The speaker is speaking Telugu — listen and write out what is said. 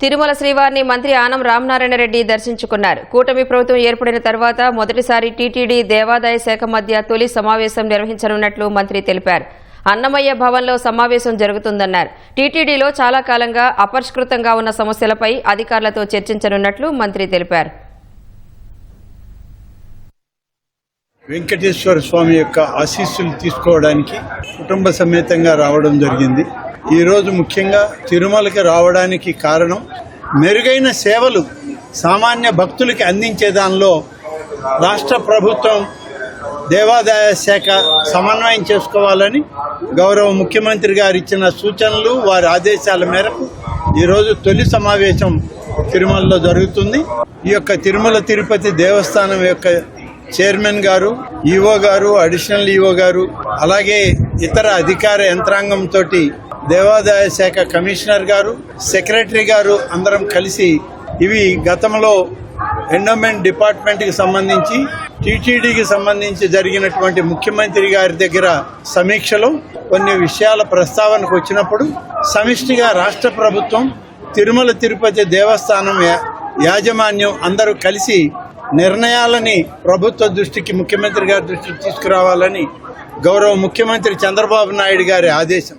తిరుమల శ్రీవారిని మంత్రి ఆనం రామనారాయణ రెడ్డి దర్శించుకున్నారు. కూటమి ప్రభుత్వం ఏర్పడిన తర్వాత మొదటిసారి టీటీడీ దేవాదాయ శాఖ మధ్య తొలి సమావేశం నిర్వహించనున్నట్లు మంత్రి తెలిపారు. అన్నమయ్య భవన్లో సమావేశం జరుగుతుందన్నారు. టీటీడీలో చాలా కాలంగా అపరిష్కృతంగా ఉన్న సమస్యలపై అధికారులతో చర్చించనున్నట్లు మంత్రి తెలిపారు. వెంకటేశ్వర స్వామి యొక్క ఆశీస్సులు తీసుకోవడానికి కుటుంబ సమేతంగా రావడం జరిగింది. ఈరోజు ముఖ్యంగా తిరుమలకి రావడానికి కారణం మెరుగైన సేవలు సామాన్య భక్తులకి అందించే దానిలో రాష్ట్ర ప్రభుత్వం దేవాదాయ శాఖ సమన్వయం చేసుకోవాలని గౌరవ ముఖ్యమంత్రి గారు ఇచ్చిన సూచనలు, వారి ఆదేశాల మేరకు ఈరోజు తొలి సమావేశం తిరుమలలో జరుగుతుంది. ఈ యొక్క తిరుమల తిరుపతి దేవస్థానం యొక్క చైర్మన్ గారు, ఈవో గారు, అడిషనల్ ఈవో గారు, అలాగే ఇతర అధికార యంత్రాంగంతో దేవాదాయ శాఖ కమిషనర్ గారు, సెక్రటరీ గారు అందరం కలిసి ఇవి గతంలో ఎండోమెంట్ డిపార్ట్మెంట్కి సంబంధించి టీటీడీకి సంబంధించి జరిగినటువంటి ముఖ్యమంత్రి గారి దగ్గర సమీక్షలో కొన్ని విషయాల ప్రస్తావనకు వచ్చినప్పుడు సమిష్టిగా రాష్ట్ర ప్రభుత్వం, తిరుమల తిరుపతి దేవస్థానం యాజమాన్యం అందరూ కలిసి నిర్ణయాలని ప్రభుత్వ దృష్టికి, ముఖ్యమంత్రి గారి దృష్టికి తీసుకురావాలని గౌరవ ముఖ్యమంత్రి చంద్రబాబు నాయుడు గారి ఆదేశం.